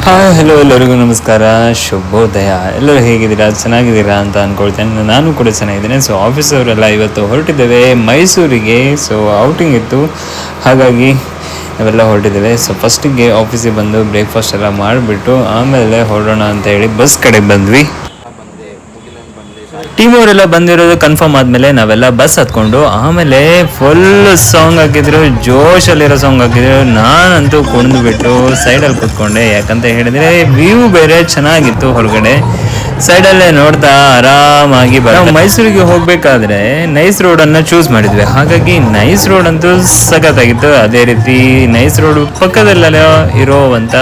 Hi hello ಎಲ್ಲರಿಗೂ ನಮಸ್ಕಾರ, ಶುಭೋದಯ. ಎಲ್ಲರೂ ಹೇಗಿದ್ದೀರಾ? ಚೆನ್ನಾಗಿದ್ದೀರಾ ಅಂತ ಅಂದ್ಕೊಳ್ತೇನೆ. ನಾನು ಕೂಡ ಚೆನ್ನಾಗಿದ್ದೇನೆ. ಸೊ ಆಫೀಸ್ ಅವರೆಲ್ಲ ಇವತ್ತು ಹೊರಟಿದ್ದೇವೆ ಮೈಸೂರಿಗೆ. ಸೊ ಔಟಿಂಗ್ ಇತ್ತು, ಹಾಗಾಗಿ ನಾವೆಲ್ಲ ಹೊರಟಿದ್ದೇವೆ. ಸೊ ಫಸ್ಟಿಗೆ ಆಫೀಸಿಗೆ ಬಂದು ಬ್ರೇಕ್ಫಾಸ್ಟ್ ಎಲ್ಲ ಮಾಡಿಬಿಟ್ಟು ಆಮೇಲೆ ಹೊರಡೋಣ ಅಂತ ಹೇಳಿ ಬಸ್ ಕಡೆಗೆ ಬಂದ್ವಿ. ಟೀಮ್ ಅವರೆಲ್ಲ ಬಂದಿರೋದು ಕನ್ಫರ್ಮ್ ಆದಮೇಲೆ ನಾವೆಲ್ಲ ಬಸ್ ಹತ್ಕೊಂಡು ಆಮೇಲೆ ಫುಲ್ ಸಾಂಗ್ ಹಾಕಿದ್ರು, ಜೋಶಲ್ಲಿರೋ ಸಾಂಗ್ ಹಾಕಿದ್ರು. ನಾನಂತೂ ಕುಣಿದ್ಬಿಟ್ಟು ಸೈಡಲ್ಲಿ ಕೂತ್ಕೊಂಡೆ. ಯಾಕಂತ ಹೇಳಿದ್ರೆ ವ್ಯೂ ಬೇರೆ ಚೆನ್ನಾಗಿತ್ತು. ಹೊರಗಡೆ ಸೈಡಲ್ಲೇ ನೋಡ್ತಾ ಆರಾಮಾಗಿ ನಾವು ಮೈಸೂರಿಗೆ ಹೋಗ್ಬೇಕಾದ್ರೆ ನೈಸ್ ರೋಡ್ ಅನ್ನ ಚೂಸ್ ಮಾಡಿದ್ವಿ. ಹಾಗಾಗಿ ನೈಸ್ ರೋಡ್ ಅಂತೂ ಸಖತ್ತಾಗಿತ್ತು. ಅದೇ ರೀತಿ ನೈಸ್ ರೋಡ್ ಪಕ್ಕದಲ್ಲೆಲ್ಲ ಇರೋವಂತ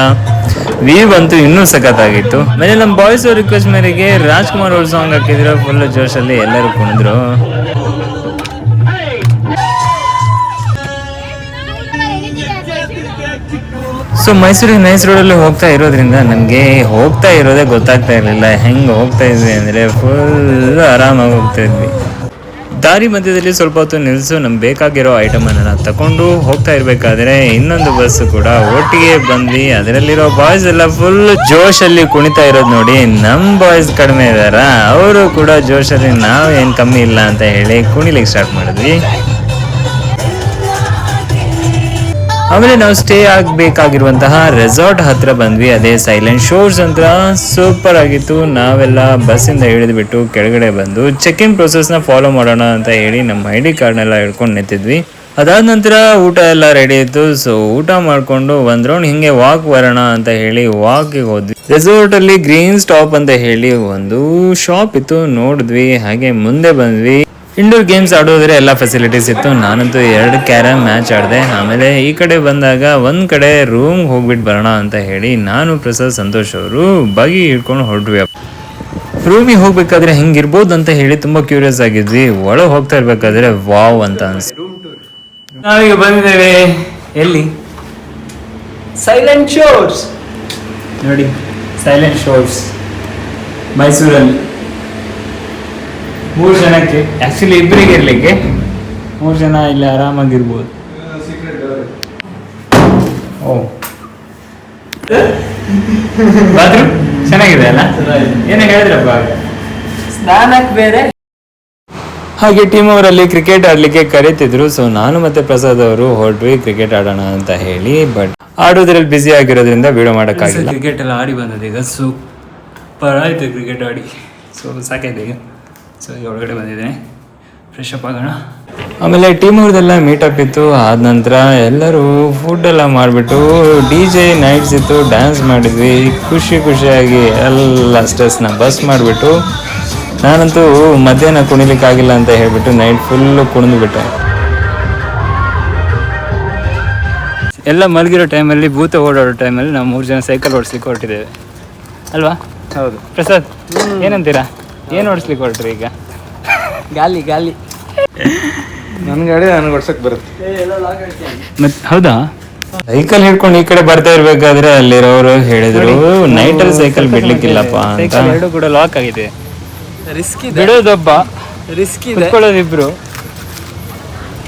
ವ್ಯೂ ಅಂತೂ ಇನ್ನೂ ಸಖತ್ತಾಗಿತ್ತು. ಆಮೇಲೆ ನಮ್ಮ ಬಾಯ್ಸ್ ರಿಕ್ವೆಸ್ಟ್ ಮೇರೆಗೆ ರಾಜ್ಕುಮಾರ್ ಅವ್ರ ಸಾಂಗ್ ಹಾಕಿದ್ರು. ಫುಲ್ ಜೋಶಲ್ಲಿ ಎಲ್ಲರೂ ಕುಣಿದ್ರು. ಸೊ ಮೈಸೂರಿಗೆ ನೈಸ್ ರೋಡಲ್ಲಿ ಹೋಗ್ತಾ ಇರೋದ್ರಿಂದ ನನಗೆ ಹೋಗ್ತಾ ಇರೋದೇ ಗೊತ್ತಾಗ್ತಾ ಇರಲಿಲ್ಲ. ಹೆಂಗೆ ಹೋಗ್ತಾ ಇದ್ವಿ ಅಂದರೆ ಫುಲ್ ಆರಾಮಾಗಿ ಹೋಗ್ತಾ ಇದ್ವಿ. ದಾರಿ ಮಧ್ಯದಲ್ಲಿ ಸ್ವಲ್ಪ ಹೊತ್ತು ನಿಲ್ಲಿಸು ನಮ್ಗೆ ಬೇಕಾಗಿರೋ ಐಟಮನ್ನು ತಗೊಂಡು ಹೋಗ್ತಾ ಇರಬೇಕಾದ್ರೆ ಇನ್ನೊಂದು ಬಸ್ ಕೂಡ ಒಟ್ಟಿಗೆ ಬಂದ್ವಿ. ಅದರಲ್ಲಿರೋ ಬಾಯ್ಸ್ ಎಲ್ಲ ಫುಲ್ ಜೋಶಲ್ಲಿ ಕುಣಿತಾ ಇರೋದು ನೋಡಿ ನಮ್ಮ ಬಾಯ್ಸ್ ಕಡಿಮೆ ಇದಾರ, ಅವರು ಕೂಡ ಜೋಶಲ್ಲಿ ನಾವು ಏನು ಕಮ್ಮಿ ಇಲ್ಲ ಅಂತ ಹೇಳಿ ಕುಣಿಲಿಕ್ಕೆ ಸ್ಟಾರ್ಟ್ ಮಾಡಿದ್ವಿ. ಆಮೇಲೆ ನಾವು ಸ್ಟೇ ಆಗಬೇಕಾಗಿರುವಂತಹ ರೆಸಾರ್ಟ್ ಹತ್ರ ಬಂದ್ವಿ. ಅದೇ ಸೈಲೆಂಟ್ ಶೋರ್ಸ್ ಅಂತ ಸೂಪರ್ ಆಗಿತ್ತು. ನಾವೆಲ್ಲ ಬಸ್ಸಿಂದ ಇಳಿದ್ಬಿಟ್ಟು ಕೆಳಗಡೆ ಬಂದು ಚೆಕ್ ಇನ್ ಪ್ರೊಸೆಸ್ನ ಫಾಲೋ ಮಾಡೋಣ ಅಂತ ಹೇಳಿ ನಮ್ಮ ID ಕಾರ್ಡ್ನೆಲ್ಲ ಹಿಡ್ಕೊಂಡು ನಿಂತಿದ್ವಿ. ಅದಾದ ನಂತರ ಊಟ ಎಲ್ಲ ರೆಡಿ ಇತ್ತು. ಸೊ ಊಟ ಮಾಡಿಕೊಂಡು ಒಂದ್ ರೌಂಡ್ ಹಿಂಗೆ ವಾಕ್ ಬರೋಣ ಅಂತ ಹೇಳಿ ವಾಕಿಗೆ ಹೋದ್ವಿ. ರೆಸಾರ್ಟ್ ಅಲ್ಲಿ ಗ್ರೀನ್ ಸ್ಟಾಪ್ ಅಂತ ಹೇಳಿ ಒಂದು ಶಾಪ್ ಇತ್ತು, ನೋಡಿದ್ವಿ. ಹಾಗೆ ಮುಂದೆ ಬಂದ್ವಿ. ಇಂಡೋರ್ ಗೇಮ್ಸ್ ಆಡೋದ್ರೆ ಎಲ್ಲ ಫೆಸಿಲಿಟೀಸ್ ಇತ್ತು. ನಾನಂತೂ 2 ಕ್ಯಾರಮ್ ಮ್ಯಾಚ್ ಆಡಿದೆ. ಆಮೇಲೆ ಈ ಕಡೆ ಬಂದಾಗ ಒಂದ್ ಕಡೆ ರೂಮ್ ಹೋಗ್ಬಿಟ್ಟು ಬರೋಣ ಅಂತ ಹೇಳಿ ನಾನು ಪ್ರಸಾದ್ ಸಂತೋಷ್ ಅವರು ಬಗಿ ಹಿಡ್ಕೊಂಡು ಹೊರಟ್ವಿ. ರೂಮಿಗೆ ಹೋಗ್ಬೇಕಾದ್ರೆ ಹೆಂಗಿರ್ಬೋದು ಅಂತ ಹೇಳಿ ತುಂಬಾ ಕ್ಯೂರಿಯಸ್ ಆಗಿದ್ವಿ. ಒಳಗೆ ಹೋಗ್ತಾ ಇರ್ಬೇಕಾದ್ರೆ ವಾವ್ ಅಂತ ಅನ್ಸ್ತು. ನಾವೀಗ ಬಂದಿದ್ದೇವೆ ಎಲ್ಲಿ? ಸೈಲೆಂಟ್ ಶೋರ್ಸ್ ನೋಡಿ, ಸೈಲೆಂಟ್ ಶೋರ್ಸ್ ಮೈಸೂರಲ್ಲಿ. 3 ಜನಕ್ಕೆ, ಆಕ್ಚುಲಿ ಇಬ್ಬರಿಗೆ ಇರ್ಲಿಕ್ಕೆ 3 ಜನ ಇಲ್ಲಿ ಆರಾಮಾಗಿರ್ಬೋದು. ಓ ಬಾತ್ರೂಮ್ ಚೆನ್ನಾಗಿದೆ ಅಲ್ಲ? ಏನೇ ಹೇಳಿದ್ರಪ್ಪ, ಸ್ನಾನಕ್ಕೆ ಬೇರೆ. ಹಾಗೆ ಟೀಮ್ ಅವರಲ್ಲಿ ಕ್ರಿಕೆಟ್ ಆಡ್ಲಿಕ್ಕೆ ಕರೀತಿದ್ರು. ಸೊ ನಾನು ಮತ್ತೆ ಪ್ರಸಾದ್ ಅವರು ಹೊರಟ್ವಿ ಕ್ರಿಕೆಟ್ ಆಡೋಣ ಅಂತ ಹೇಳಿ. ಬಟ್ ಆಡೋದ್ರಲ್ಲಿ ಬ್ಯುಸಿ ಆಗಿರೋದ್ರಿಂದ ವಿಡಿಯೋ ಮಾಡೋಕ್ಕಾಗಿಲ್ಲ. ಕ್ರಿಕೆಟ್ ಎಲ್ಲ ಆಡಿ ಬಂದದ್ದು ಈಗ ಸೂಪರ್ ಆಯ್ತು ಕ್ರಿಕೆಟ್ ಆಡಿ. ಸೊ ಸಾಕಾಯ್ತು ಈಗ. ಸೊ ಈಗ ಒಳಗಡೆ ಬಂದಿದ್ದೇನೆ, ಫ್ರೆಶ್ ಅಪ್ ಆಗೋಣ. ಆಮೇಲೆ ಟೀಮ್ ಅವ್ರದ್ದೆಲ್ಲ ಮೀಟಪ್ ಇತ್ತು. ಆದ ನಂತರ ಎಲ್ಲರೂ ಫುಡ್ ಎಲ್ಲ ಮಾಡಿಬಿಟ್ಟು DJ ನೈಟ್ಸ್ ಇತ್ತು, ಡ್ಯಾನ್ಸ್ ಮಾಡಿದ್ವಿ. ಖುಷಿಯಾಗಿ ಎಲ್ಲ ಸ್ಟ್ರೆಸ್ನ ಬಸ್ ಮಾಡಿಬಿಟ್ಟು ನಾನಂತೂ ಮಧ್ಯಾಹ್ನ ಕುಣಿಲಿಕ್ಕಾಗಿಲ್ಲ ಅಂತ ಹೇಳ್ಬಿಟ್ಟು ನೈಟ್ ಫುಲ್ಲು ಕುಣಿದ್ಬಿಟ್ಟೆ. ಎಲ್ಲ ಮಲಗಿರೋ ಟೈಮಲ್ಲಿ, ಭೂತ ಓಡಾಡೋ ಟೈಮಲ್ಲಿ ನಾವು 3 ಜನ ಸೈಕಲ್ ಓಡಿಸ್ಲಿಕ್ಕೆ ಹೊರಟಿದ್ದೇವೆ ಅಲ್ವಾ? ಹೌದು ಪ್ರಸಾದ್, ಏನಂತೀರಾ? ಏನು ಓಡಿಸ್ಲಿಕ್ಕೆ ಹೊರಟ್ರಿ ಈಗ? ಗಾಲಿ ನನ್ನ ಗಾಡಿ ನನಗೆ ಓಡ್ಸಕ್ ಬರುತ್ತೆ. ಮತ್ತೆ ಹೌದಾ? ಸೈಕಲ್ ಹಿಡ್ಕೊಂಡು ಈ ಕಡೆ ಬರ್ತಾ ಇರ್ಬೇಕಾದ್ರೆ ಅಲ್ಲಿರೋರು ಹೇಳಿದ್ರು ನೈಟಲ್ಲಿ ಸೈಕಲ್ ಬಿಡ್ಲಿಕ್ಕಿಲ್ಲಪ್ಪ ಅಂತ. 2 ಕೂಡ ಲಾಕ್ ಆಗಿದೆ. ರಿಸ್ಕ್ ಇದೆ, ಬಿಡೋದೊಬ್ಬ, ರಿಸ್ಕ್ ಇದೆ, ಕುತ್ಕೊಳ್ಳೋದು ಇಬ್ರು.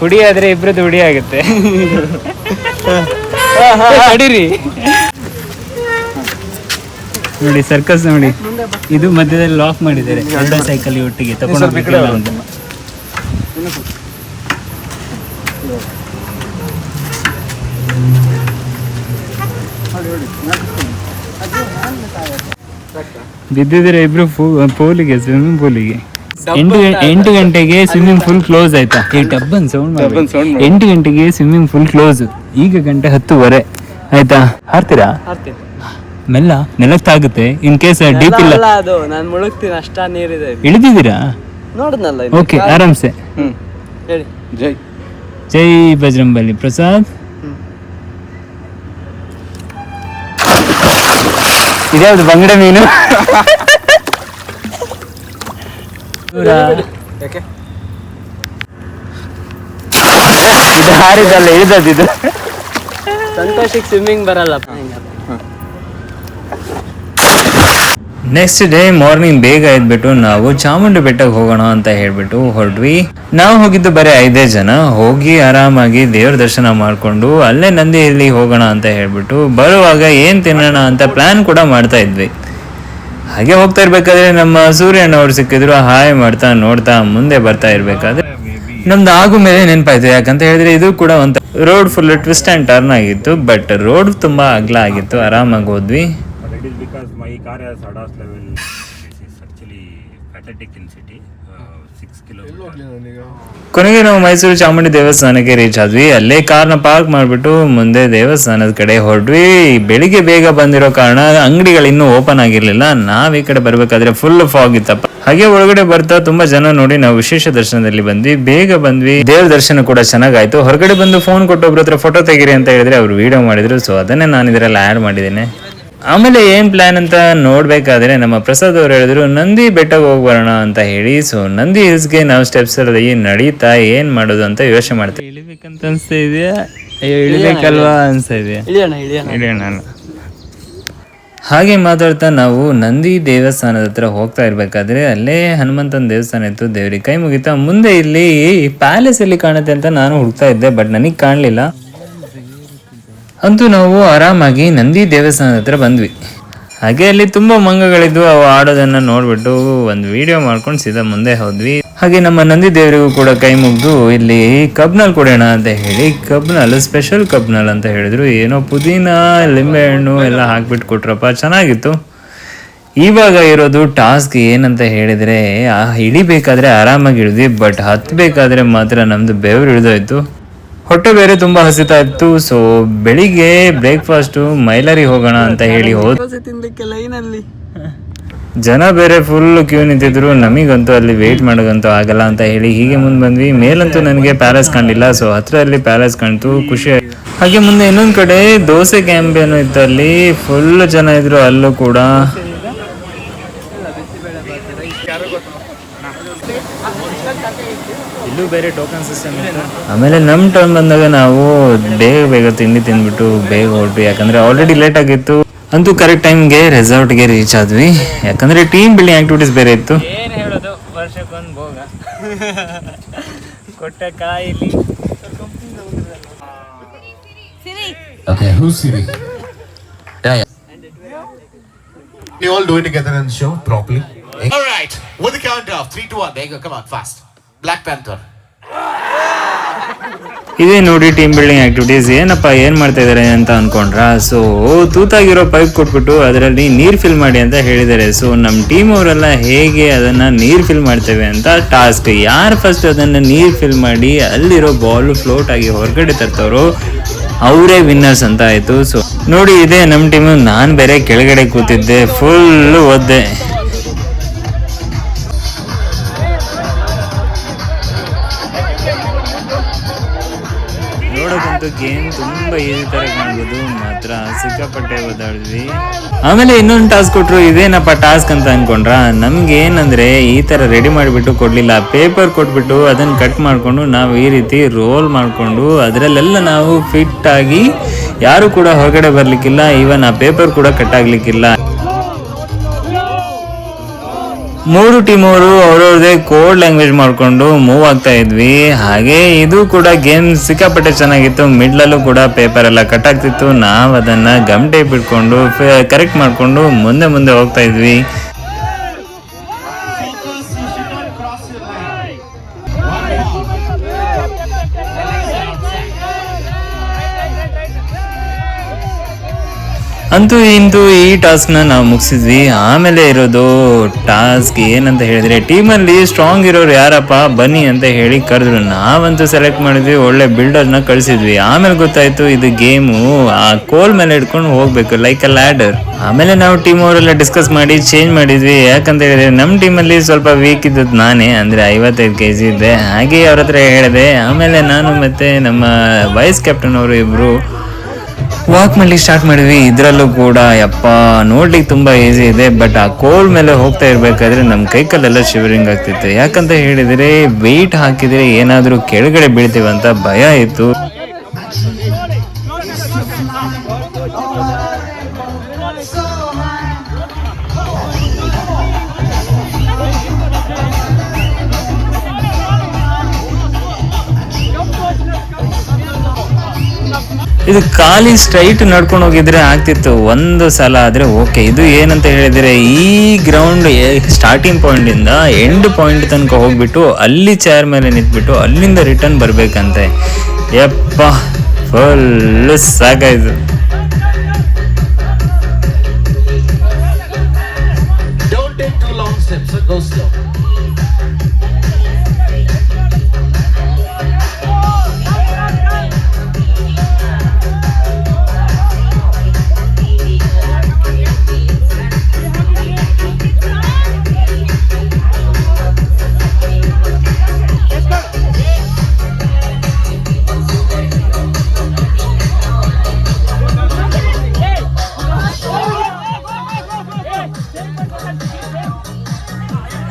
ಹುಡಿ ಆದ್ರೆ ಇಬ್ರದ್ದು ಹುಡಿ ಆಗುತ್ತೆ. ನಡೀರಿ ನೋಡಿ, ಸರ್ಕಸ್ ನೋಡಿ, ಇದು ಮಧ್ಯದಲ್ಲಿ ಲಾಕ್ ಮಾಡಿದ್ದಾರೆ. 2 ಸೈಕಲ್ ಒಟ್ಟಿಗೆ ತಗೊಂಡೋಗ್ಬೇಕಿಲ್ಲ ಅಂತ. ಬಿದ್ದಿದ್ರೆ ಇಬ್ರು ಪೂಲಿಗೆ, ಸ್ವಿಮ್ಮಿಂಗ್ ಪೂಲಿಗೆ. 8 ಗಂಟೆಗೆ ಸ್ವಿಮ್ಮಿಂಗ್ ಫುಲ್ ಕ್ಲೋಸ್ ಆಯ್ತಾ? ಈ ಟಬ್ಬನ್ ಸೌಂಡ್ 8 ಗಂಟೆಗೆ ಸ್ವಿಮ್ಮಿಂಗ್ ಫುಲ್ ಕ್ಲೋಸ್. ಈಗ ಗಂಟೆ 10:15 ಆಯ್ತಾ? ಹಾರ್ತೀರಾ? ಮೆಲ್ಲ ನೆಲಕ್ಕೆ ತಾಗುತ್ತೆ. ಇನ್ ಕೇಸ್ ಡೀಪ್ ಇಲ್ಲ ಅದು ನಾನು ಮುಳುಗ್ತೀನಿ, ಅಷ್ಟ ನೀರಿದೆ. ಇಳಿದಿದ್ದೀರಾ? ನೋಡಿದ್ನಲ್ಲ. ಓಕೆ, ಆರಾಮ್ಸೆ. ಹೇಳಿ. ಜೈ ಬಜರಂಬಲಿ. ಪ್ರಸಾದ್, ಇದ್ಯಾವ್ದು ಬಂಗಡೆ ಮೀನು? ಯಾಕೆ ಇದು ಹಾರಿದಲ್ಲ, ಇಳಿದದ್ದು. ಸಂತೋಷಿಗೆ ಸ್ವಿಮ್ಮಿಂಗ್ ಬರಲ್ಲ. ನೆಕ್ಸ್ಟ್ ಡೇ ಮಾರ್ನಿಂಗ್ ಬೇಗ ಎದ್ಬಿಟ್ಟು ನಾವು ಚಾಮುಂಡಿ ಬೆಟ್ಟಕ್ಕೆ ಹೋಗೋಣ ಅಂತ ಹೇಳ್ಬಿಟ್ಟು ಹೊರಟ್ವಿ. ನಾವು ಹೋಗಿದ್ದು ಬರೀ 5 ಜನ. ಹೋಗಿ ಆರಾಮಾಗಿ ದೇವ್ರ ದರ್ಶನ ಮಾಡ್ಕೊಂಡು ಅಲ್ಲೇ ನಂದಿ ಹಿಲ್ಲಿ ಹೋಗೋಣ ಅಂತ ಹೇಳ್ಬಿಟ್ಟು ಬರುವಾಗ ಏನ್ ತಿನ್ನೋಣ ಅಂತ ಪ್ಲಾನ್ ಕೂಡ ಮಾಡ್ತಾ ಇದ್ವಿ. ಹಾಗೆ ಹೋಗ್ತಾ ಇರ್ಬೇಕಾದ್ರೆ ನಮ್ಮ ಸೂರ್ಯಣ್ಣವ್ರು ಸಿಕ್ಕಿದ್ರು. ಹಾಯ್ ಮಾಡ್ತಾ ನೋಡ್ತಾ ಮುಂದೆ ಬರ್ತಾ ಇರ್ಬೇಕಾದ್ರೆ ನಮ್ದು ಆಗು ಮೇಲೆ ನೆನಪಾಯ್ತು. ಯಾಕಂತ ಹೇಳಿದ್ರೆ ಇದು ಕೂಡ ಒಂದು road full twist and turn ಆಗಿತ್ತು, ಬಟ್ ರೋಡ್ ತುಂಬಾ ಅಗಲ ಆಗಿತ್ತು. ಆರಾಮಾಗಿ ಹೋದ್ವಿ. It is because my car has ADAS level. This is actually pathetic in city. 6 kilometers. ಕೊನೆಗೆ ನಾವು ಮೈಸೂರು ಚಾಮುಂಡಿ ದೇವಸ್ಥಾನಕ್ಕೆ ರೀಚ್ ಆದ್ವಿ. ಅಲ್ಲೇ ಕಾರ್ನ ಪಾರ್ಕ್ ಮಾಡ್ಬಿಟ್ಟು ಮುಂದೆ ದೇವಸ್ಥಾನದ ಕಡೆ ಹೊರಟ್ವಿ. ಬೆಳಿಗ್ಗೆ ಬೇಗ ಬಂದಿರೋ ಕಾರಣ ಅಂಗಡಿಗಳು ಇನ್ನೂ ಓಪನ್ ಆಗಿರ್ಲಿಲ್ಲ. ನಾವ್ ಈ ಕಡೆ ಬರ್ಬೇಕಾದ್ರೆ ಫುಲ್ ಫಾಗ್ ಇತ್ತಪ್ಪ. ಹಾಗೆ ಒಳಗಡೆ ಬರ್ತಾ ತುಂಬಾ ಜನ ನೋಡಿ ನಾವು ವಿಶೇಷ ದರ್ಶನದಲ್ಲಿ ಬಂದ್ವಿ. ಬೇಗ ಬಂದ್ವಿ. ದೇವ್ರ ದರ್ಶನ ಕೂಡ ಚೆನ್ನಾಗಾಯ್ತು. ಹೊರಗಡೆ ಬಂದು ಫೋನ್ ಕೊಟ್ಟು ಒಬ್ರ ಹತ್ರ ಫೋಟೋ ತೆಗೀರಿ ಅಂತ ಹೇಳಿದ್ರೆ ಅವ್ರು ವಿಡಿಯೋ ಮಾಡಿದ್ರು. ಸೊ ಅದನ್ನೇ ನಾನು ಇದರಲ್ಲಿ ಆಡ್ ಮಾಡಿದ್ದೇನೆ. ಆಮೇಲೆ ಏನ್ ಪ್ಲಾನ್ ಅಂತ ನೋಡ್ಬೇಕಾದ್ರೆ ನಮ್ಮ ಪ್ರಸಾದ್ ಅವ್ರು ಹೇಳಿದ್ರು ನಂದಿ ಬೆಟ್ಟಕ್ಕೆ ಹೋಗಿ ಬರೋಣ ಅಂತ ಹೇಳಿ. ಸೊ ನಂದಿ ಹಿಲ್ಸ್ಗೆ ನಾವು ಸ್ಟೆಪ್ಸ್ ಅಲ್ಲಿ ನಡೀತಾ ಏನ್ ಮಾಡೋದು ಅಂತ ಯೋಚನೆ ಮಾಡ್ತೀವಿ. ಇಳಿಬೇಕಂತ ಅನ್ಸ್ತಾ ಇದೆಯಾ? ಅಯ್ಯೋ ಇಳಿಬೇಕಲ್ವಾ ಅನ್ಸ್ತಾ ಇದೆಯಾ? ಇಳಿಯೋಣ. ಹಾಗೆ ಮಾತಾಡ್ತಾ ನಾವು ನಂದಿ ದೇವಸ್ಥಾನದ ಹತ್ರ ಹೋಗ್ತಾ ಇರ್ಬೇಕಾದ್ರೆ ಅಲ್ಲೇ ಹನುಮಂತನ ದೇವಸ್ಥಾನ ಇತ್ತು. ದೇವ್ರಿಗೆ ಕೈ ಮುಗಿತಾ ಮುಂದೆ ಇಲ್ಲಿ ಪ್ಯಾಲೇಸ್ ಎಲ್ಲಿ ಕಾಣುತ್ತೆ ಅಂತ ನಾನು ಹುಡುಕ್ತಾ ಇದ್ದೆ, ಬಟ್ ನನಗೆ ಕಾಣಲಿಲ್ಲ. ಅಂತೂ ನಾವು ಆರಾಮಾಗಿ ನಂದಿ ದೇವಸ್ಥಾನದ ಹತ್ರ ಬಂದ್ವಿ. ಹಾಗೆ ಅಲ್ಲಿ ತುಂಬಾ ಮಂಗಗಳಿದ್ವು. ಅವು ಆಡೋದನ್ನ ನೋಡ್ಬಿಟ್ಟು ಒಂದು ವಿಡಿಯೋ ಮಾಡ್ಕೊಂಡು ಸೀದಾ ಮುಂದೆ ಹೋದ್ವಿ. ಹಾಗೆ ನಮ್ಮ ನಂದಿ ದೇವರಿಗೂ ಕೂಡ ಕೈ ಮುಗ್ದು ಇಲ್ಲಿ ಕಬ್ನಲ್ ಕೊಡೋಣ ಅಂತ ಹೇಳಿ, ಕಬ್ನಲ್ ಸ್ಪೆಷಲ್ ಕಬ್ನಲ್ ಅಂತ ಹೇಳಿದ್ರು. ಏನೋ ಪುದೀನ ಲಿಂಬೆ ಹಣ್ಣು ಎಲ್ಲ ಹಾಕ್ಬಿಟ್ಟು ಕೊಟ್ರಪ್ಪ, ಚೆನ್ನಾಗಿತ್ತು. ಇವಾಗ ಇರೋದು ಟಾಸ್ಕ್ ಏನಂತ ಹೇಳಿದ್ರೆ ಇಳಿಬೇಕಾದ್ರೆ ಆರಾಮಾಗಿ ಇಳಿದ್ವಿ, ಬಟ್ ಹತ್ಬೇಕಾದ್ರೆ ಮಾತ್ರ ನಮ್ದು ಬೆವರು ಇಳಿದೋಯ್ತು. ಹೊಟ್ಟೆ ಬೇರೆ ತುಂಬಾ ಹಸಿತಾ ಇತ್ತು. ಸೊ ಬೆಳಿಗ್ಗೆ ಬ್ರೇಕ್ಫಾಸ್ಟ್ ಮೈಲಾರಿ ಹೋಗೋಣ ಅಂತ ಹೇಳಿ ಲೈನಲ್ಲಿ ಜನ ಬೇರೆ ಫುಲ್ ಕ್ಯೂ ನಿಂತಿದ್ರು. ನಮಗಂತೂ ಅಲ್ಲಿ ವೇಟ್ ಮಾಡೋದಂತೂ ಆಗಲ್ಲ ಅಂತ ಹೇಳಿ ಹೀಗೆ ಮುಂದೆ ಬಂದ್ವಿ. ಮೇಲಂತೂ ನನಗೆ ಪ್ಯಾಲೇಸ್ ಕಾಣಲಿಲ್ಲ. ಸೊ ಹತ್ರದಲ್ಲಿ ಪ್ಯಾಲೇಸ್ ಕಾಣ್ತು, ಖುಷಿ ಆಯ್ತು. ಹಾಗೆ ಮುಂದೆ ಇನ್ನೊಂದ್ ಕಡೆ ದೋಸೆ ಕ್ಯಾಂಪ್ ಏನೋ ಇತ್ತು, ಅಲ್ಲಿ ಫುಲ್ ಜನ ಇದ್ರು. ಅಲ್ಲೂ ಕೂಡ ಇಲ್ಲೂ ಬೇರೆ ಟೋಕನ್ ಸಿಸ್ಟಮ್ ಇತ್ತು. ಆಮೇಲೆ ನಮ್ಮ ಟರ್ನ್ ಬಂದಾಗ ನಾವು ಬೇಗ ತಿಂಡಿ ತಿಂದ್ಬಿಟ್ಟು ಬೇಗ ಹೊರಟ್ವಿ. ಯಾಕಂದ್ರೆ ಆಲ್ರೆಡಿ ಲೇಟ್ ಆಗಿತ್ತು. ಅಂತೂ ಕರೆಕ್ಟ್ ಟೈಮ್ಗೆ ರೆಸಾರ್ಟ್ಗೆ ರೀಚ್ ಆದ್ವಿ. ಯಾಕಂದ್ರೆ ಟೀಮ್ ಬಿಲ್ಡಿಂಗ್ ಆಕ್ಟಿವಿಟೀಸ್ ಬೇರೆ ಇತ್ತು. ಏನ್ ಹೇಳೋದು, ವರ್ಷಕ್ಕೊಂದು ಭೋಗ ಕೊಟ್ಟ ಕಾಯಿಲಿ. Okay, who's Siri? Yeah. We all do it together and show properly. All right, with the count of 3, 2, 1. There you go. Come on, fast. Black Panther. ಇದೇ ನೋಡಿ ಟೀಮ್ ಬಿಲ್ಡಿಂಗ್ ಆಕ್ಟಿವಿಟೀಸ್. ಏನಪ್ಪ ಏನ್ ಮಾಡ್ತಾ ಇದಾರೆ ಅಂತ ಅನ್ಕೊಂಡ್ರ? ಸೊ ತೂತಾಗಿರೋ ಪೈಪ್ ಕೊಟ್ಬಿಟ್ಟು ಅದರಲ್ಲಿ ನೀರ್ ಫಿಲ್ ಮಾಡಿ ಅಂತ ಹೇಳಿದ್ದಾರೆ. ಸೊ ನಮ್ ಟೀಮ್ ಅವರೆಲ್ಲ ಹೇಗೆ ಅದನ್ನ ನೀರ್ ಫಿಲ್ ಮಾಡ್ತೇವೆ ಅಂತ ಟಾಸ್ಕ್. ಯಾರು ಫಸ್ಟ್ ಅದನ್ನ ನೀರ್ ಫಿಲ್ ಮಾಡಿ ಅಲ್ಲಿರೋ ಬಾಲ್ ಫ್ಲೋಟ್ ಆಗಿ ಹೊರಗಡೆ ತರ್ತವ್ರು ಅವರೇ ವಿನ್ನರ್ಸ್ ಅಂತ ಆಯ್ತು. ಸೊ ನೋಡಿ ಇದೆ ನಮ್ ಟೀಮ್. ನಾನ್ ಬೇರೆ ಕೆಳಗಡೆ ಕೂತಿದ್ದೆ, ಫುಲ್ ಒದ್ದೆ. ನೋಡೋದಂತೂ ಗೇಮ್ ತುಂಬಾ ಈಸಿ ತರ ಕಾಣ್ಬೋದು, ಮಾತ್ರ ಸಿಕ್ಕಾಪಟ್ಟೆ ಓದಾಡಿದ್ವಿ. ಆಮೇಲೆ ಇನ್ನೊಂದು ಟಾಸ್ಕ್ ಕೊಟ್ರು. ಇದೇನಪ್ಪ ಟಾಸ್ಕ್ ಅಂತ ಅನ್ಕೊಂಡ್ರ? ನಮ್ಗೆ ಏನಂದ್ರೆ ಈ ತರ ರೆಡಿ ಮಾಡಿಬಿಟ್ಟು ಕೊಡ್ಲಿಲ್ಲ. ಪೇಪರ್ ಕೊಟ್ಬಿಟ್ಟು ಅದನ್ನ ಕಟ್ ಮಾಡ್ಕೊಂಡು ನಾವು ಈ ರೀತಿ ರೋಲ್ ಮಾಡ್ಕೊಂಡು ಅದರಲ್ಲೆಲ್ಲ ನಾವು ಫಿಟ್ ಆಗಿ ಯಾರು ಕೂಡ ಹೊರಗಡೆ ಬರ್ಲಿಕ್ಕಿಲ್ಲ. ಈವನ್ ಆ ಪೇಪರ್ ಕೂಡ ಕಟ್ ಆಗ್ಲಿಕ್ಕಿಲ್ಲ. 3 ಟೀಮ್ ಅವರು ಅವ್ರವ್ರದೇ ಕೋಡ್ ಲ್ಯಾಂಗ್ವೇಜ್ ಮಾಡ್ಕೊಂಡು ಮೂವ್ ಆಗ್ತಾ ಇದ್ವಿ. ಹಾಗೆ ಇದು ಕೂಡ ಗೇಮ್ ಸಿಕ್ಕಾಪಟ್ಟೆ ಚೆನ್ನಾಗಿತ್ತು. ಮಿಡ್ಲಲ್ಲೂ ಕೂಡ ಪೇಪರ್ ಎಲ್ಲ ಕಟ್ ಆಗ್ತಿತ್ತು. ನಾವು ಅದನ್ನ ಗಮ್ ಟೇಪ್ ಇಟ್ಕೊಂಡು ಕರೆಕ್ಟ್ ಮಾಡ್ಕೊಂಡು ಮುಂದೆ ಹೋಗ್ತಾ ಇದ್ವಿ. ಅಂತೂ ಇಂತೂ ಈ ಟಾಸ್ಕ್ ನಾವು ಮುಗಿಸಿದ್ವಿ. ಆಮೇಲೆ ಇರೋದು ಟಾಸ್ಕ್ ಏನಂತ ಹೇಳಿದ್ರೆ ಟೀಮಲ್ಲಿ ಸ್ಟ್ರಾಂಗ್ ಇರೋರು ಯಾರಪ್ಪ ಬನ್ನಿ ಅಂತ ಹೇಳಿ ಕರೆದ್ರು. ನಾವಂತೂ ಸೆಲೆಕ್ಟ್ ಮಾಡಿದ್ವಿ, ಒಳ್ಳೆ ಬಿಲ್ಡರ್ನ ಕಳಿಸಿದ್ವಿ. ಆಮೇಲೆ ಗೊತ್ತಾಯ್ತು ಇದು ಗೇಮು ಆ ಕೋಲ್ ಮೇಲೆ ಇಟ್ಕೊಂಡು ಹೋಗ್ಬೇಕು, ಲೈಕ್ ಅ ಲ್ಯಾಡರ್. ಆಮೇಲೆ ನಾವು ಟೀಮ್ ಅವರೆಲ್ಲ ಡಿಸ್ಕಸ್ ಮಾಡಿ ಚೇಂಜ್ ಮಾಡಿದ್ವಿ. ಯಾಕಂತ ಹೇಳಿದ್ರೆ ನಮ್ಮ ಟೀಮಲ್ಲಿ ಸ್ವಲ್ಪ ವೀಕ್ ಇದ್ದದ್ದು ನಾನೇ, ಅಂದ್ರೆ 55 kg ಇದ್ದೆ. ಹಾಗೆ ಅವ್ರ ಹತ್ರ ಹೇಳಿದೆ. ಆಮೇಲೆ ನಾನು ಮತ್ತೆ ನಮ್ಮ ವೈಸ್ ಕ್ಯಾಪ್ಟನ್ ಅವರು ಇಬ್ರು ವಾಕ್ ಮಾಡ್ಲಿಕ್ಕೆ ಸ್ಟಾರ್ಟ್ ಮಾಡಿದ್ವಿ. ಇದ್ರಲ್ಲೂ ಕೂಡ ಯಪ್ಪ ನೋಡ್ಲಿಕ್ಕೆ ತುಂಬಾ ಈಸಿ ಇದೆ, ಬಟ್ ಆ ಕೋಲ್ ಮೇಲೆ ಹೋಗ್ತಾ ಇರ್ಬೇಕಾದ್ರೆ ನಮ್ ಕೈಕಲ್ಲೆಲ್ಲ ಶಿವರಿಂಗ್ ಆಗ್ತಿತ್ತು. ಯಾಕಂತ ಹೇಳಿದ್ರೆ ವೆಯ್ಟ್ ಹಾಕಿದ್ರೆ ಏನಾದ್ರೂ ಕೆಳಗಡೆ ಬೀಳ್ತೀವಿ ಅಂತ ಭಯ ಇತ್ತು. ಇದು ಖಾಲಿ ಸ್ಟ್ರೈಟ್ ನಡ್ಕೊಂಡು ಹೋಗಿದ್ರೆ ಆಗ್ತಿತ್ತು ಒಂದು ಸಲ ಆದ್ರೆ ಓಕೆ. ಇದು ಏನಂತ ಹೇಳಿದ್ರೆ ಈ ಗ್ರೌಂಡ್ ಸ್ಟಾರ್ಟಿಂಗ್ ಪಾಯಿಂಟ್ ಇಂದ ಎಂಡ್ ಪಾಯಿಂಟ್ ತನಕ ಹೋಗ್ಬಿಟ್ಟು ಅಲ್ಲಿ ಚೇರ್ ಮೇಲೆ ನಿಂತ್ಬಿಟ್ಟು ಅಲ್ಲಿಂದ ರಿಟರ್ನ್ ಬರ್ಬೇಕಂತೆ. ಯಪ್ಪ ಫುಲ್ ಸಾಕಾಯ್ತು. Don't take too long steps, so go slow.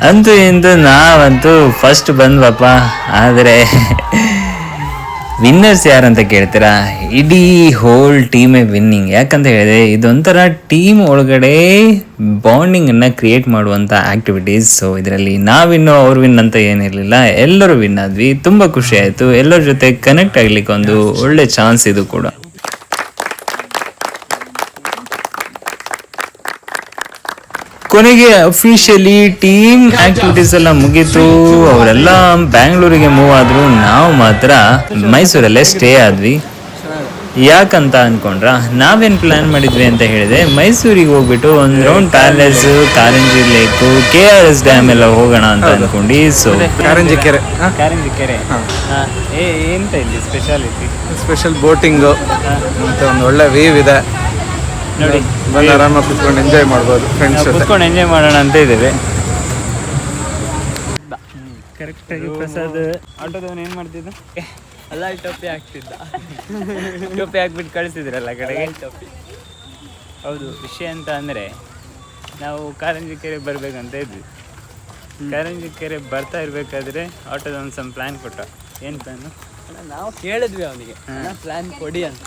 ಅಂತೂ ಇಂದು ನಾವಂತೂ ಫಸ್ಟ್ ಬಂದ್ವಪ್ಪ. ಆದರೆ ವಿನ್ನರ್ಸ್ ಯಾರಂತ ಕೇಳ್ತೀರಾ? ಇಡೀ ಹೋಲ್ ಟೀಮೇ ವಿನ್ನಿಂಗ್. ಯಾಕಂತ ಹೇಳಿದ್ರೆ ಇದೊಂಥರ ಟೀಮ್ ಒಳಗಡೆ ಬಾಂಡಿಂಗ್ ಅನ್ನ ಕ್ರಿಯೇಟ್ ಮಾಡುವಂತ ಆಕ್ಟಿವಿಟೀಸ್. ಸೊ ಇದರಲ್ಲಿ ನಾವಿನ್ನು ಅವ್ರು ವಿನ್ ಅಂತ ಏನಿರಲಿಲ್ಲ, ಎಲ್ಲರೂ ವಿನ್ ಆದ್ವಿ. ತುಂಬಾ ಖುಷಿ ಆಯ್ತು. ಎಲ್ಲರ ಜೊತೆ ಕನೆಕ್ಟ್ ಆಗ್ಲಿಕ್ಕೆ ಒಂದು ಒಳ್ಳೆ ಚಾನ್ಸ್ ಇದು ಕೂಡ. ಕೊನೆಗೆ ಅಫಿಷಿಯಲಿ ಟೀಮ್ ಆಕ್ಟಿವಿಟೀಸ್ ಎಲ್ಲ ಮುಗೀತು. ಅವರೆಲ್ಲ ಬ್ಯಾಂಗ್ಳೂರಿಗೆ ಮೂವ್ ಆದ್ರು, ನಾವು ಮಾತ್ರ ಮೈಸೂರಲ್ಲೇ ಸ್ಟೇ ಆದ್ವಿ. ಯಾಕಂತ ಅನ್ಕೊಂಡ್ರ, ನಾವೇನ್ ಪ್ಲಾನ್ ಮಾಡಿದ್ವಿ ಅಂತ ಹೇಳಿದ್ರೆ ಮೈಸೂರಿಗೆ ಹೋಗ್ಬಿಟ್ಟು ಒಂದ್ ರೌಂಡ್ ಪ್ಯಾಲೇಸ್, ಕಾರಂಜಿ ಲೇಕು, KRS ಡ್ಯಾಮ್ ಎಲ್ಲ ಹೋಗೋಣ ಅಂತ ಅನ್ಕೊಂಡಿ. ಸೊ ಕಾರಂಜಿ ಕೆರೆ ಎಂತ ಇಲ್ಲಿ ಸ್ಪೆಷಾಲಿಟಿ? ಸ್ಪೆಷಲ್ ಬೋಟಿಂಗು ಮತ್ತೆ ಒಂದು ಒಳ್ಳೆ ವ್ಯೂ ಇದೆ ನೋಡಿ. ಬಂದು ಆರಾಮಾಗಿ ಕುತ್ಕೊಂಡು ಎಂಜಾಯ್ ಮಾಡ್ಬೋದು ಫ್ರೆಂಡ್ಸ್ ಜೊತೆ. ಕುತ್ಕೊಂಡು ಎಂಜಾಯ್ ಮಾಡೋಣ ಅಂತ ಇದ್ದೇವೆ. ಕರೆಕ್ಟಾಗಿ ಪ್ರಸಾದ್ ಆಟೋದವನು ಏನು ಮಾಡ್ತಿದ್ದ? ಅಲ್ಲ ಟೋಪಿ ಹಾಕ್ತಿದ್ದ. ಟೋಪಿ ಹಾಕ್ಬಿಟ್ಟು ಕಳಿಸಿದ್ರಲ್ಲ ಕಡೆಗೆ ಟೋಪಿ. ಹೌದು, ವಿಷಯ ಅಂತ ಅಂದರೆ ನಾವು ಕಾರಂಜಿ ಕೆರೆ ಬರಬೇಕಂತ ಇದ್ವಿ. ಕಾರಂಜಿ ಕೆರೆ ಬರ್ತಾ ಇರಬೇಕಾದ್ರೆ ಆಟೋದವನು ಸ್ವಲ್ಪ ಪ್ಲ್ಯಾನ್ ಕೊಟ್ಟ. ಏನು ಪ್ಲ್ಯಾನು? ನಾವು ಕೇಳಿದ್ವಿ ಅವನಿಗೆ ಪ್ಲಾನ್ ಕೊಡಿ ಅಂತ.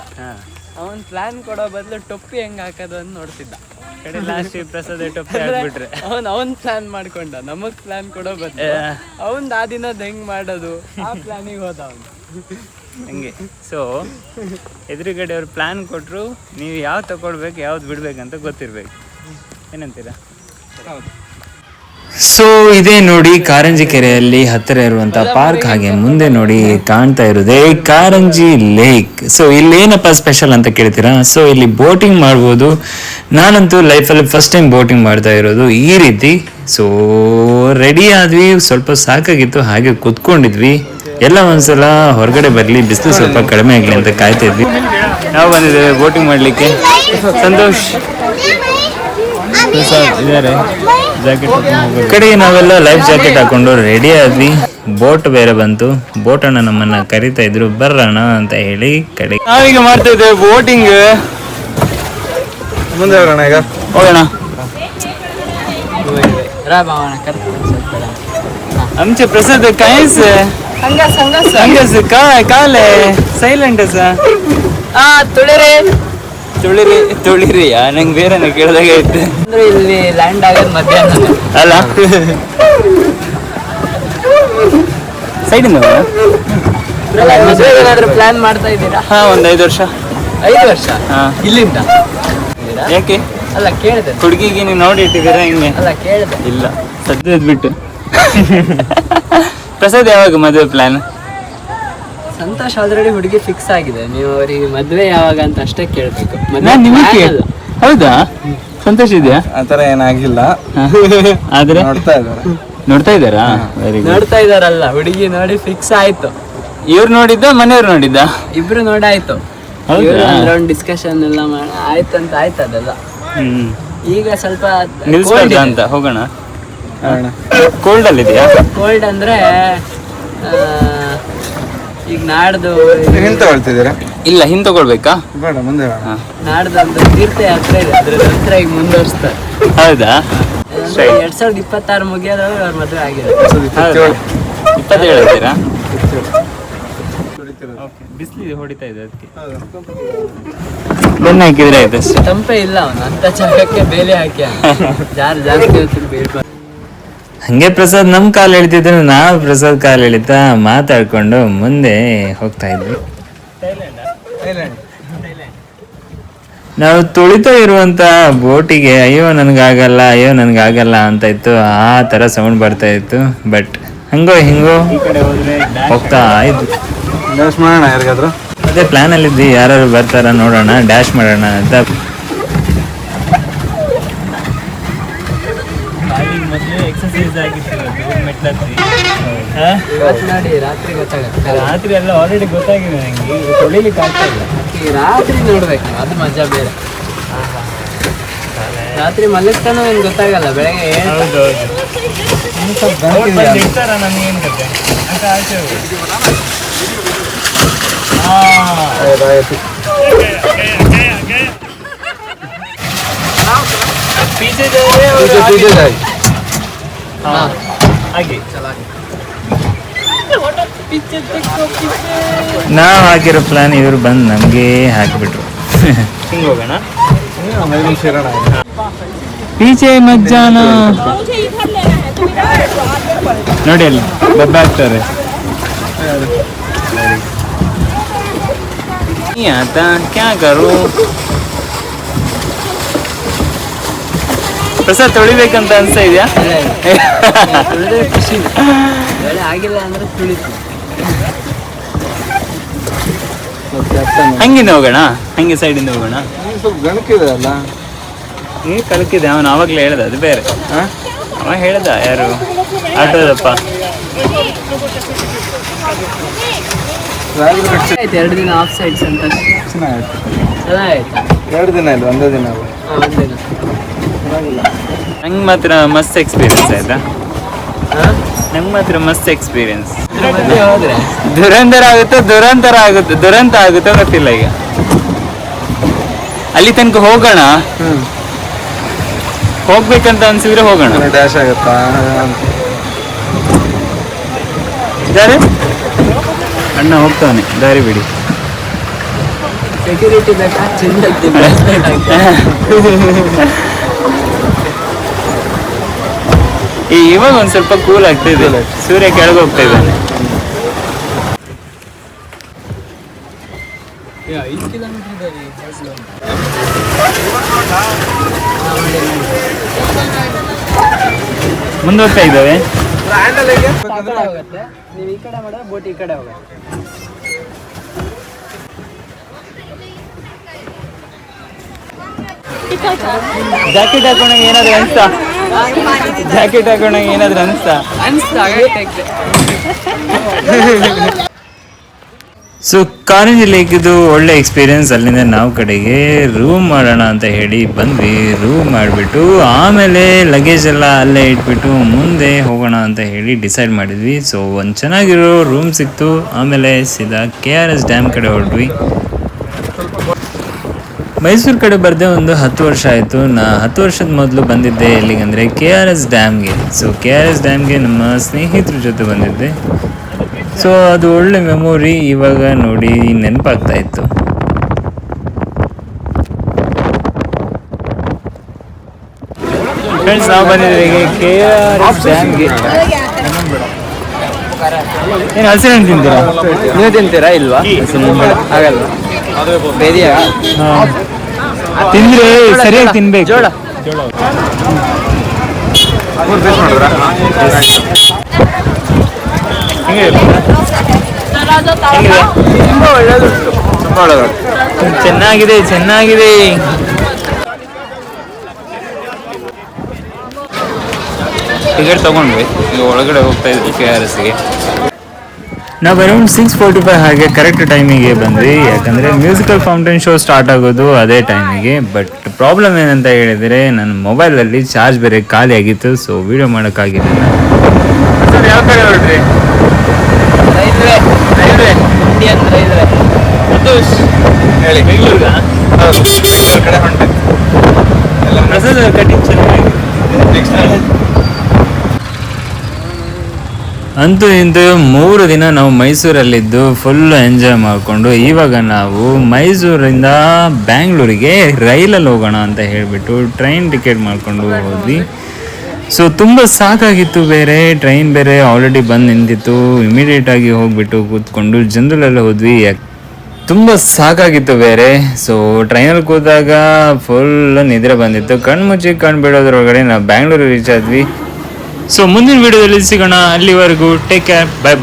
ಅವನ್ ಪ್ಲಾನ್ ಕೊಡೋ ಬದಲು ಟೊಪ್ಪಿ ಹೆಂಗ್ ಹಾಕೋದು ಅಂತ ನೋಡ್ತಿದ್ದ. ಕಡೆ ಲಾಸ್ಟ್ ಪ್ರಸಾದ ಟೊಪ್ಪಿ ಹಾಕ್ಬಿಟ್ರೆ ಅವನ್ ಪ್ಲಾನ್ ಮಾಡ್ಕೊಂಡ, ನಮಗ್ ಪ್ಲಾನ್ ಕೊಡೋ ಬದಲು ಅವನ್ ಆ ದಿನದ ಹೆಂಗ್ ಮಾಡೋದು ಆ ಪ್ಲಾನಿಗೆ ಹೋದ ಅವನು. ಹಂಗೆ. ಸೊ ಎದುರುಗಡೆ ಅವ್ರು ಪ್ಲಾನ್ ಕೊಟ್ಟರು, ನೀವು ಯಾವ್ದು ತಗೊಳ್ಬೇಕು ಯಾವ್ದು ಬಿಡ್ಬೇಕಂತ ಗೊತ್ತಿರ್ಬೇಕು. ಏನಂತೀರಾ? ಸೊ ಇದೇ ನೋಡಿ ಕಾರಂಜಿ ಕೆರೆಯಲ್ಲಿ ಹತ್ತಿರ ಇರುವಂತ ಪಾರ್ಕ್. ಹಾಗೆ ಮುಂದೆ ನೋಡಿ ಕಾಣ್ತಾ ಇರೋದೇ ಕಾರಂಜಿ ಲೇಕ್. ಸೊ ಇಲ್ಲೇನಪ್ಪ ಸ್ಪೆಷಲ್ ಅಂತ ಕೇಳ್ತೀರಾ? ಸೊ ಇಲ್ಲಿ ಬೋಟಿಂಗ್ ಮಾಡ್ಬೋದು. ನಾನಂತೂ ಲೈಫಲ್ಲಿ ಫಸ್ಟ್ ಟೈಮ್ ಬೋಟಿಂಗ್ ಮಾಡ್ತಾ ಇರೋದು ಈ ರೀತಿ. ಸೊ ರೆಡಿ ಆದ್ವಿ, ಸ್ವಲ್ಪ ಸಾಕಾಗಿತ್ತು, ಹಾಗೆ ಕುತ್ಕೊಂಡಿದ್ವಿ. ಎಲ್ಲ ಒಂದ್ಸಲ ಹೊರಗಡೆ ಬರ್ಲಿ, ಬಿಸಿಲು ಸ್ವಲ್ಪ ಕಡಿಮೆ ಆಗ್ಲಿ ಅಂತ ಕಾಯ್ತಾ ಇದ್ವಿ. ನಾವು ಬಂದಿದ್ದೇವೆ ಬೋಟಿಂಗ್ ಮಾಡ್ಲಿಕ್ಕೆ. ಸಂತೋಷ್ ಇದ್ದಾರೆ, ಜಾಕೆಟ್ ಕಡೆಗೆ ನಾವೆಲ್ಲ ಲೈಫ್ ಜಾಕೆಟ್ ಹಾಕೊಂಡು ರೆಡಿ ಆದ್ವಿ. ಬೋಟ್ ಬೇರೆ ಬಂತು. ಬೋಟ್ ಅಣ್ಣ ನಮ್ಮನ್ನ ಕರಿತಾ ಇದ್ರು, ಬರ್ರಣ ಅಂತ ಹೇಳಿ ಕಡೆ ನಾವೀಗ ಮಾಡ್ತಾ ಇದ್ದೇವೆ ಬೋಟಿಂಗ್. ಮುಂದೆ ಹೋಗೋಣ ಈಗ, ಹೋಗೋಣ. आमचे प्रसाद काहीच हंगस काले ಸೈಲೆಂಟ್ ತುಳಿರಿ ನಂಗೆ ಬೇರೆ ಕೇಳಿದಾಗ ಐತೆ ಅಂದ್ರೆ ಇಲ್ಲಿ ಲ್ಯಾಂಡ್ ಆಗೋದು ಮಧ್ಯಾಹ್ನ ಅಲ್ಲ. ಸೈಡಿಂದ ಏನಾದ್ರು ಪ್ಲಾನ್ ಮಾಡ್ತಾ ಇದ್ದೀರಾ? ಹಾ, ಒಂದು 5 ವರ್ಷ. 5 ವರ್ಷ ಇಲ್ಲಿಂದ? ಯಾಕೆ? ಅಲ್ಲ ಕೇಳಿದೆ. ಹುಡುಗಿಗೆ ನೀವು ನೋಡಿ ಇಟ್ಟಿದ್ದೀರಾ ಹಿಂಗೆ? ಅಲ್ಲ ಕೇಳಿದೆ. ಇಲ್ಲ, ಸದ್ಯದ್ ಬಿಟ್ಟು. ಪ್ರಸಾದ್ ಯಾವಾಗ ಮದುವೆ ಪ್ಲಾನ್? ಸಂತೋಷ್ ಆಲ್ರೆಡಿ ಹುಡುಗಿ ಫಿಕ್ಸ್ ಆಗಿದೆ. ನೀವು ಅವರಿಗೆ ಮದ್ವೆ ಯಾವಾಗ ಅಂತ ಅಷ್ಟೇ ಕೇಳ್ಬೇಕು. ನಾನ್ ನಿಮಗೆ ಕೇಳ. ಹೌದಾ? ಸಂತೋಷ ಇದೆಯಾ? ಆತರ ಏನಾಗಿಲ್ಲ, ಆದ್ರೆ ನೋಡ್ತಾ ಇದ್ದಾರಾ? Very good. ನೋಡ್ತಾ ಇದಾರಲ್ಲ, ಹುಡುಗಿ ನೋಡಿ ಫಿಕ್ಸ್ ಆಯ್ತು. ಇವ್ರು ನೋಡಿದ್ದ ಮನೆಯವ್ರು ನೋಡಿದ್ದ? ಇಬ್ರು ನೋಡಾಯ್ತು. ಹೌದಾ? ರೌಂಡ್ ಡಿಸ್ಕಷನ್ ಎಲ್ಲ ಆಯ್ತಂತ ಆಯ್ತು ಅದೆಲ್ಲ. ಈಗ ಸ್ವಲ್ಪ ನಿಲ್ಸ್ಬಾರ್ದ ಅಂತ ಹೋಗೋಣ. ಕೋಲ್ಡ್ ಅಲ್ಲಿ ಇದೆಯಾ? ಕೋಲ್ಡ್ ಅಂದ್ರೆ ಈಗ ನಾಡ್ದು ಹಿಂದೆ ತಗೊಳ್ತಿದ್ದೀರಾ? ಇಲ್ಲ, ಹಿಂದೆ ತಗೊಳ್ಬೇಕಾ? ಬೇಡ, ಮುಂದೆ ಹೋಗೋಣ. ನಾಡ್ದು ಒಂದು ತೀರ್ಥಯಾತ್ರೆ ಇದೆ, ಅದ್ರ ನಂತರ ಈಗ ಮುಂದುವರಿಸ್ತಾರೆ. ಹೌದಾ? 2026 ಮುಗಿಯೋದ್ರಲ್ಲಿ ಅವ್ರ ಮದುವೆ ಆಗಿದೆ. 27 ಹೇಳ್ತೀರಾ? ಬಿಸಿಲಿದೆ, ಹೊಡಿತಾ ಇದೆ, ಅದಕ್ಕೆ ಬೆನ್ನ ಹಾಕಿದ್ರೆ ಆಯ್ತು ಅಷ್ಟೇ. ತಂಪೆ ಇಲ್ಲ ಅವನು ಅಂತ ಜಾಗಕ್ಕೆ ಬೇಲೆ ಹಾಕಿ ಜಾಸ್ತಿ ಹೊತ್ತು ಬೀಳ್ಬಾರ್ದು. ಹಂಗೆ ಪ್ರಸಾದ್ ನಮ್ ಕಾಲ್ ಎಳಿತಿದ್ರು, ನಾವು ಪ್ರಸಾದ್ ಕಾಲ್ ಎಳಿತಾ ಮಾತಾಡ್ಕೊಂಡು ಮುಂದೆ ಹೋಗ್ತಾ ಇದ್ವಿ. ನಾವು ತುಳಿತಾ ಇರುವಂತ ಬೋಟಿಗೆ ಅಯ್ಯೋ ನನಗಾಗಲ್ಲ ಅಂತ ಇತ್ತು. ಆ ತರ ಸೌಂಡ್ ಬರ್ತಾ ಇತ್ತು. ಬಟ್ ಹಂಗೋ ಹಿಂಗೋ ಈ ಕಡೆ ಹೋದ್ರೆ ಹೋಗ್ತಾ ಇದ್ವಿ. ಡ್ಯಾಶ್ ಮಾಡೋಣ ಯಾರಿಗಾದ್ರು. ಅದೇ ಪ್ಲಾನ್ ಅಲ್ಲಿ ಇದ್ವಿ, ಯಾರು ಬರ್ತಾರ ನೋಡೋಣ, ಡ್ಯಾಶ್ ಮಾಡೋಣ ಅಂತ. ಮೊದಲು ಎಕ್ಸರ್ಸೈಸ್ ಆಗಿತ್ತು ಮೆಟ್ಲತ್ತಿ. ಇವತ್ತು ನೋಡಿ ರಾತ್ರಿ ಗೊತ್ತಾಗತ್ತೆ. ರಾತ್ರಿ ಎಲ್ಲ ಆಲ್ರೆಡಿ ಗೊತ್ತಾಗಿದೆ ನಂಗೆ, ಈಗ ತೊಳಿಲಿಕ್ಕೆ ಆಗ್ತಾ ಇಲ್ಲ. ಈ ರಾತ್ರಿ ನೋಡ್ಬೇಕು, ಅದು ಮಜಾ ಬೇರೆ. ರಾತ್ರಿ ಮಲಗ್ತಾನೋ ಏನು ಗೊತ್ತಾಗಲ್ಲ, ಬೆಳಗ್ಗೆ ಹೌದು ಇರ್ತಾರ ನಮ್ಗೇನು ಕತೆ ಅಂತ ಆಚೆ ಹೋಗಿ. ಪೀಚೆ ಹಾಗೆ ನಾವ್ ಹಾಕಿರೋ ಪ್ಲಾನ್ ಇವ್ರು ಬಂದು ನಮ್ಗೆ ಹಾಕಿಬಿಟ್ರು. ಹಿಂಗೆ ಹೋಗೋಣ. ಪೀಚೆ ಮಜ್ಜಾನ ನೋಡಿ ಅಲ್ಲಿ ಡಬ್ಬ ಹಾಕ್ತಾರೆ. ಆತ ಕ್ಯಾ ಕರು ಪ್ರಸಾದ್ ತೊಳಿಬೇಕಂತ ಅನ್ಸ್ತಾ ಇದೆಯಾ? ಖುಷಿ. ಬೆಳೆ ಆಗಿಲ್ಲ ಅಂದ್ರೆ ತುಳಿತು. ಹಂಗಿಂದ ಹೋಗೋಣ, ಹಂಗೆ ಸೈಡಿಂದ ಹೋಗೋಣ. ಸ್ವಲ್ಪ ಗಣಕಿದೆ ಅಲ್ಲ, ನೀರು ಕಲಕಿದೆ. ಅವನು ಆವಾಗಲೇ ಹೇಳ್ದ, ಅದು ಬೇರೆ. ಅವ ಹೇಳ್ದ, ಯಾರು ಆಟೋದಪ್ಪ. ಆಯ್ತು 2 ದಿನ ಆಫ್ ಸೈಡ್ಸ್ ಅಂತ. ಚೆನ್ನಾಗಿತ್ತು. ಚೆನ್ನಾಗಾಯ್ತು. 2 ದಿನ ಇಲ್ಲ, ಒಂದೇ ದಿನ ಅಲ್ಲ. ಒಂದಿನ ನಂಗೆ ಮಾತ್ರ ಮಸ್ತ್ ಎಕ್ಸ್ಪೀರಿಯನ್ಸ್ ಆಯ್ತಾ. ನಂಗೆ ಮಾತ್ರ ಮಸ್ತ್ ಎಕ್ಸ್ಪೀರಿಯನ್ಸ್. ಹೋದ್ರೆ ದುರಂತ ಆಗುತ್ತೋ ಗೊತ್ತಿಲ್ಲ. ಈಗ ಅಲ್ಲಿ ತನಕ ಹೋಗೋಣ, ಹೋಗ್ಬೇಕಂತ ಅನ್ಸಿದ್ರೆ ಹೋಗೋಣ. ಡ್ಯಾಶ್ ಆಗುತ್ತಾ? ಇದ್ದಾರೆ ಅಣ್ಣ ಹೋಗ್ತಾನೆ, ದಾರಿ ಬಿಡಿ. ಸೆಕ್ಯೂರಿಟಿ ಬೇಕಾ? ಚಿನ್ನ ಇವಾಗ ಒಂದ್ ಸ್ವಲ್ಪ ಕೂಲ್ ಆಗ್ತಿದೆ, ಸೂರ್ಯ ಕೆಳಗೆ ಹೋಗ್ತಾ ಇದ್ದಾನೆ. 5 ಕಿಲೋಮೀಟರ್ ಇದೆ. ಮುಂದೆ ಹೋಗ್ತಾ ಇದ್ದಾವೆ. ಹೋಗುತ್ತೆ, ನೀವು ಈ ಕಡೆ ಮಾಡಿದ್ರೆ ಬೋಟ್ ಈ ಕಡೆ ಹೋಗುತ್ತೆ. ಜಾಕೆಟ್ ಹಾಕೊಂಡಾಗ ಏನಾದ್ರು ಅನ್ಸ್ತಾ? ಸೊ ಕಾರಂಜಿ ಲೇಕ್ ಇದು ಒಳ್ಳೆ ಎಕ್ಸ್ಪೀರಿಯನ್ಸ್. ಅಲ್ಲಿಂದ ನಾವು ಕಡೆಗೆ ರೂಮ್ ಮಾಡೋಣ ಅಂತ ಹೇಳಿ ಬಂದ್ವಿ. ರೂಮ್ ಮಾಡಿಬಿಟ್ಟು ಆಮೇಲೆ ಲಗೇಜ್ ಎಲ್ಲ ಅಲ್ಲೇ ಇಟ್ಬಿಟ್ಟು ಮುಂದೆ ಹೋಗೋಣ ಅಂತ ಹೇಳಿ ಡಿಸೈಡ್ ಮಾಡಿದ್ವಿ. ಸೊ ಒಂದು ಚೆನ್ನಾಗಿರೋ ರೂಮ್ ಸಿಕ್ತು. ಆಮೇಲೆ ಸೀದಾ KRS ಡ್ಯಾಮ್ ಕಡೆ ಹೊರಟ್ವಿ. ಮೈಸೂರು ಕಡೆ ಬರದೆ ಒಂದು 10 ವರ್ಷ ಆಯಿತು. ನಾ 10 ವರ್ಷದ ಮೊದಲು ಬಂದಿದ್ದೆ ಎಲ್ಲಿಗಂದರೆ KRS ಡ್ಯಾಮ್ಗೆ. ಸೊ KRS ಡ್ಯಾಮ್ಗೆ ನಮ್ಮ ಸ್ನೇಹಿತರ ಜೊತೆ ಬಂದಿದ್ದೆ. ಸೊ ಅದು ಒಳ್ಳೆ ಮೆಮೊರಿ. ಇವಾಗ ನೋಡಿ ನೆನಪಾಗ್ತಾ ಇತ್ತು. ಫ್ರೆಂಡ್ಸ್, ನಾವು ಬಂದಿದ್ದೀವಿ KRS ಡ್ಯಾಮ್ಗೆ. ಏನು ಹಲಸಿನ ಹಣ್ಣು ತಿಂತೀರಾ? ನೀವು ತಿಂತೀರಾ ಇಲ್ವಾ? ಆಗಲ್ಲ. ಬೇದಿಯಾ? ತಿಂದ್ರೆ ಸರಿಯಾಗಿ ತಿನ್ಬೇಕು. ಜೋಳ ತುಂಬಾ ಒಳ್ಳೆದುಂಟು, ತುಂಬಾ ಒಳ್ಳೆದುಂಟು. ಚೆನ್ನಾಗಿದೆ. ಟಿಕೆಟ್ ತಗೊಂಡ್ವಿ, ಈಗ ಒಳಗಡೆ ಹೋಗ್ತಾ ಇದ್ವಿ KRSಗೆ. ನಾವು ಅರೌಂಡ್ 6:45 ಹಾಗೆ ಕರೆಕ್ಟ್ ಟೈಮಿಗೆ ಬಂದ್ವಿ. ಯಾಕಂದರೆ ಮ್ಯೂಸಿಕಲ್ ಫೌಂಟೇನ್ ಶೋ ಸ್ಟಾರ್ಟ್ ಆಗೋದು ಅದೇ ಟೈಮಿಗೆ. ಬಟ್ ಪ್ರಾಬ್ಲಮ್ ಏನಂತ ಹೇಳಿದರೆ ನನ್ನ ಮೊಬೈಲಲ್ಲಿ ಚಾರ್ಜ್ ಬೇರೆ ಖಾಲಿ ಆಗಿತ್ತು. ಸೊ ವಿಡಿಯೋ ಮಾಡೋಕ್ಕಾಗಿರಲಿಲ್ಲ. ಯಾವ ಕಡೆ ಹೊರಟ್ರಿ? Railway Indian railway. ಹೇಳಿ, ಬೆಂಗಳೂರಿಗ? ಹೌದು, ಬೆಂಗಳೂರು ಕಡೆ ಹೊಂಟೆ. ಪ್ರಸಾದ್ ಕಟಿಂಗ್ ಚೆನ್ನಾಗಿದೆ. ಅಂತೂ ಇಂತೂ 3 ದಿನ ನಾವು ಮೈಸೂರಲ್ಲಿದ್ದು ಫುಲ್ ಎಂಜಾಯ್ ಮಾಡಿಕೊಂಡು ಇವಾಗ ನಾವು ಮೈಸೂರಿಂದ ಬ್ಯಾಂಗ್ಳೂರಿಗೆ ರೈಲಲ್ಲಿ ಹೋಗೋಣ ಅಂತ ಹೇಳಿಬಿಟ್ಟು ಟ್ರೈನ್ ಟಿಕೆಟ್ ಮಾಡಿಕೊಂಡು ಹೋದ್ವಿ. ಸೊ ತುಂಬ ಸಾಕಾಗಿತ್ತು. ಬೇರೆ ಟ್ರೈನ್ ಬೇರೆ ಆಲ್ರೆಡಿ ಬಂದು ನಿಂತಿತ್ತು. ಇಮಿಡಿಯೇಟಾಗಿ ಹೋಗ್ಬಿಟ್ಟು ಕೂತ್ಕೊಂಡು ಜನರಲ್ಲೆಲ್ಲ ಹೋದ್ವಿ. ತುಂಬ ಸಾಕಾಗಿತ್ತು ಬೇರೆ. ಸೊ ಟ್ರೈನಲ್ಲಿ ಕೂತಾಗ ಫುಲ್ ನಿದ್ರೆ ಬಂದಿತ್ತು. ಕಣ್ಣು ಬಿಡೋದ್ರೊಳಗಡೆ ನಾವು ಬ್ಯಾಂಗ್ಳೂರು ರೀಚ್ ಆದ್ವಿ. ಸೊ ಮುಂದಿನ ವಿಡಿಯೋದಲ್ಲಿ ಸಿಗೋಣ. ಅಲ್ಲಿವರೆಗೂ ಟೇಕ್ ಕೇರ್, ಬೈ.